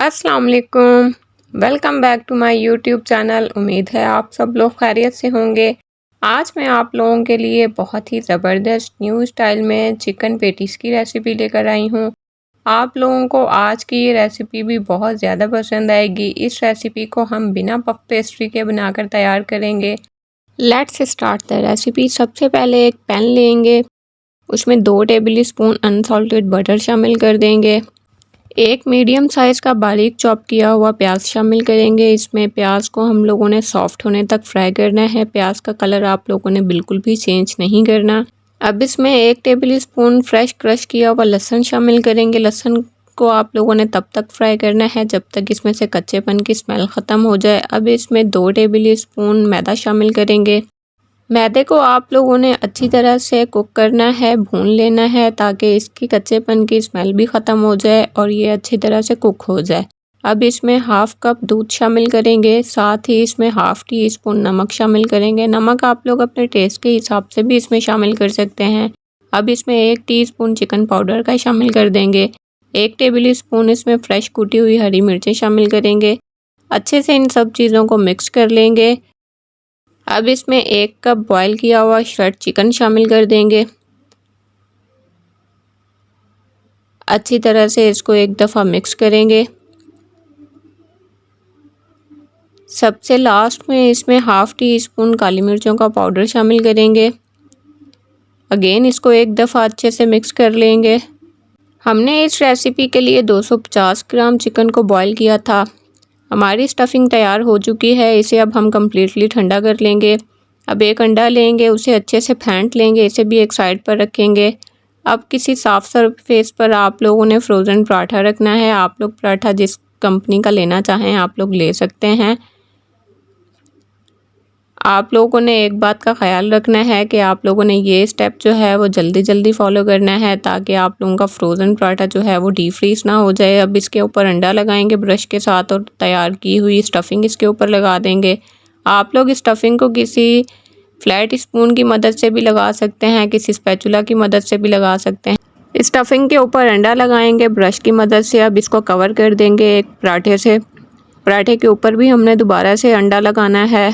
अस्सलाम वालेकुम। Welcome back to my YouTube channel. उम्मीद है आप सब लोग खैरियत से होंगे। आज मैं आप लोगों के लिए बहुत ही ज़बरदस्त न्यू स्टाइल में चिकन पेटीज़ की रेसिपी लेकर आई हूँ। आप लोगों को आज की ये रेसिपी भी बहुत ज़्यादा पसंद आएगी। इस रेसिपी को हम बिना पफ पेस्ट्री के बनाकर तैयार करेंगे। Let's start the recipe. सबसे पहले एक पैन लेंगे, उसमें 2 टेबल स्पून अनसॉल्टेड बटर शामिल कर देंगे। एक मीडियम साइज़ का बारीक चॉप किया हुआ प्याज शामिल करेंगे। इसमें प्याज को हम लोगों ने सॉफ्ट होने तक फ्राई करना है। प्याज का कलर आप लोगों ने बिल्कुल भी चेंज नहीं करना। अब इसमें 1 टेबल स्पून फ्रेश क्रश किया हुआ लहसुन शामिल करेंगे। लहसुन को आप लोगों ने तब तक फ्राई करना है जब तक इसमें से कच्चेपन की स्मेल ख़त्म हो जाए। अब इसमें 2 टेबल स्पून मैदा शामिल करेंगे। मैदे को आप लोगों ने अच्छी तरह से कुक करना है, भून लेना है ताकि इसकी कच्चेपन की स्मेल भी ख़त्म हो जाए और ये अच्छी तरह से कुक हो जाए। अब इसमें हाफ़ कप दूध शामिल करेंगे, साथ ही इसमें हाफ़ टी स्पून नमक शामिल करेंगे। नमक आप लोग अपने टेस्ट के हिसाब से भी इसमें शामिल कर सकते हैं। अब इसमें 1 टीस्पून चिकन पाउडर का शामिल कर देंगे। 1 टेबल स्पून इसमें फ्रेश कुटी हुई हरी मिर्चें शामिल करेंगे। अच्छे से इन सब चीज़ों को मिक्स कर लेंगे। अब इसमें 1 कप बॉईल किया हुआ श्रेड चिकन शामिल कर देंगे। अच्छी तरह से इसको एक दफ़ा मिक्स करेंगे। सबसे लास्ट में इसमें हाफ़ टी स्पून काली मिर्चों का पाउडर शामिल करेंगे। अगेन इसको एक दफ़ा अच्छे से मिक्स कर लेंगे। हमने इस रेसिपी के लिए 250 ग्राम चिकन को बॉईल किया था। हमारी स्टफिंग तैयार हो चुकी है। इसे अब हम कम्प्लीटली ठंडा कर लेंगे। अब एक अंडा लेंगे, उसे अच्छे से फेंट लेंगे, इसे भी एक साइड पर रखेंगे। अब किसी साफ़ सरफेस पर आप लोगों ने फ्रोज़न पराठा रखना है। आप लोग पराठा जिस कंपनी का लेना चाहें आप लोग ले सकते हैं। आप लोगों ने एक बात का ख्याल रखना है कि आप लोगों ने ये स्टेप जो है वो जल्दी फॉलो करना है ताकि आप लोगों का फ्रोज़न पराठा जो है वो डीप फ्रीज़ ना हो जाए। अब इसके ऊपर अंडा लगाएंगे ब्रश के साथ और तैयार की हुई स्टफिंग इसके ऊपर लगा देंगे। आप लोग स्टफिंग को किसी फ्लैट स्पून की मदद से भी लगा सकते हैं, किसी स्पैचुला की मदद से भी लगा सकते हैं। स्टफिंग के ऊपर अंडा लगाएंगे ब्रश की मदद से। अब इसको कवर कर देंगे एक पराठे से। पराठे के ऊपर भी हमने दोबारा से अंडा लगाना है।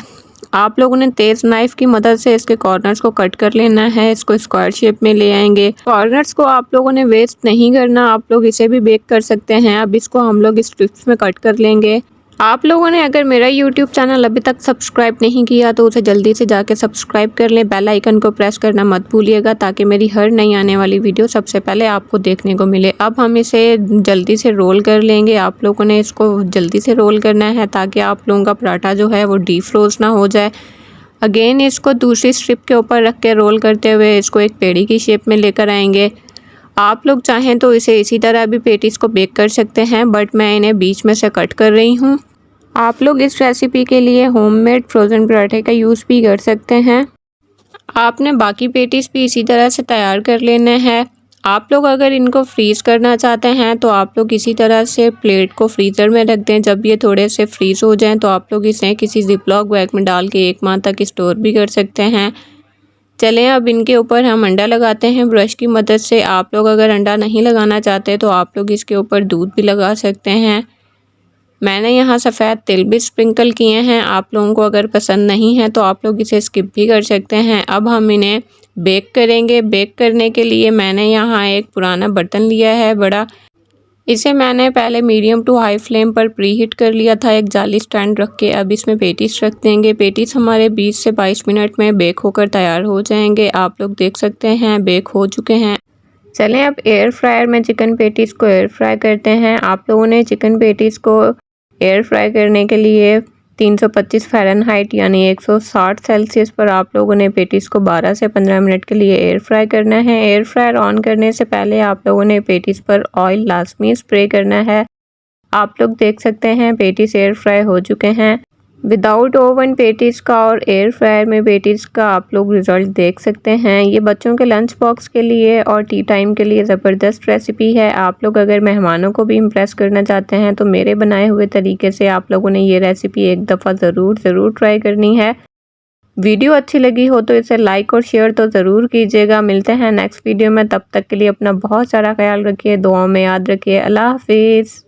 आप लोगों ने तेज़ नाइफ़ की मदद से इसके कॉर्नर्स को कट कर लेना है। इसको स्क्वायर शेप में ले आएंगे। कॉर्नर्स को आप लोगों ने वेस्ट नहीं करना, आप लोग इसे भी बेक कर सकते हैं। अब इसको हम लोग स्ट्रिप्स में कट कर लेंगे। आप लोगों ने अगर मेरा यूट्यूब चैनल अभी तक सब्सक्राइब नहीं किया तो उसे जल्दी से जाके सब्सक्राइब कर लें। बेल आइकन को प्रेस करना मत भूलिएगा ताकि मेरी हर नई आने वाली वीडियो सबसे पहले आपको देखने को मिले। अब हम इसे जल्दी से रोल कर लेंगे। आप लोगों ने इसको जल्दी से रोल करना है ताकि आप लोगों का पराठा जो है वो डीप फ्रोज ना हो जाए। अगेन इसको दूसरी स्ट्रिप के ऊपर रख के रोल करते हुए इसको एक पेड़ी की शेप में लेकर आएंगे। आप लोग चाहें तो इसे इसी तरह भी पेटीज़ को बेक कर सकते हैं, बट मैं इन्हें बीच में से कट कर रही हूँ। आप लोग इस रेसिपी के लिए होममेड फ्रोज़न पराठे का यूज़ भी कर सकते हैं। आपने बाकी पेटीज़ भी इसी तरह से तैयार कर लेने हैं। आप लोग अगर इनको फ्रीज़ करना चाहते हैं तो आप लोग इसी तरह से प्लेट को फ्रीज़र में रख दें। जब ये थोड़े से फ्रीज़ हो जाएं तो आप लोग इसे किसी ज़िपलॉक बैग में डाल के 1 माह तक स्टोर भी कर सकते हैं। चलें अब इनके ऊपर हम अंडा लगाते हैं ब्रश की मदद से। आप लोग अगर अंडा नहीं लगाना चाहते तो आप लोग इसके ऊपर दूध भी लगा सकते हैं। मैंने यहाँ सफ़ेद तिल भी स्प्रिंकल किए हैं। आप लोगों को अगर पसंद नहीं है तो आप लोग इसे स्किप भी कर सकते हैं। अब हम इन्हें बेक करेंगे। बेक करने के लिए मैंने यहाँ एक पुराना बर्तन लिया है बड़ा। इसे मैंने पहले मीडियम टू हाई फ्लेम पर प्री हीट कर लिया था एक जाली स्टैंड रख के। अब इसमें पेटीज़ रख देंगे। पेटीज़ हमारे 20 से 22 मिनट में बेक होकर तैयार हो जाएंगे। आप लोग देख सकते हैं बेक हो चुके हैं। चलें अब एयर फ्रायर में चिकन पेटीज़ को एयर फ्राई करते हैं। आप लोगों ने चिकन पेटीज़ को एयर फ्राई करने के लिए 325 फ़ारेनहाइट यानी 160 सेल्सियस पर आप लोगों ने पेटीज़ को 12 से 15 मिनट के लिए एयर फ्राई करना है। एयर फ्रायर ऑन करने से पहले आप लोगों ने पेटीज़ पर ऑयल लाजमी स्प्रे करना है। आप लोग देख सकते हैं पेटीज़ एयर फ्राई हो चुके हैं। विदाउट ओवन पेटीज़ का और एयर फ्रायर में पेटीज़ का आप लोग रिज़ल्ट देख सकते हैं। ये बच्चों के लंच बॉक्स के लिए और टी टाइम के लिए ज़बरदस्त रेसिपी है। आप लोग अगर मेहमानों को भी इम्प्रेस करना चाहते हैं तो मेरे बनाए हुए तरीके से आप लोगों ने ये रेसिपी एक दफ़ा ज़रूर ट्राई करनी है। वीडियो अच्छी लगी हो तो इसे लाइक और शेयर तो ज़रूर कीजिएगा। मिलते हैं नेक्स्ट वीडियो में, तब तक के लिए अपना बहुत सारा ख्याल रखिए, दुआओं में याद रखिए। अल्लाह हाफिज़।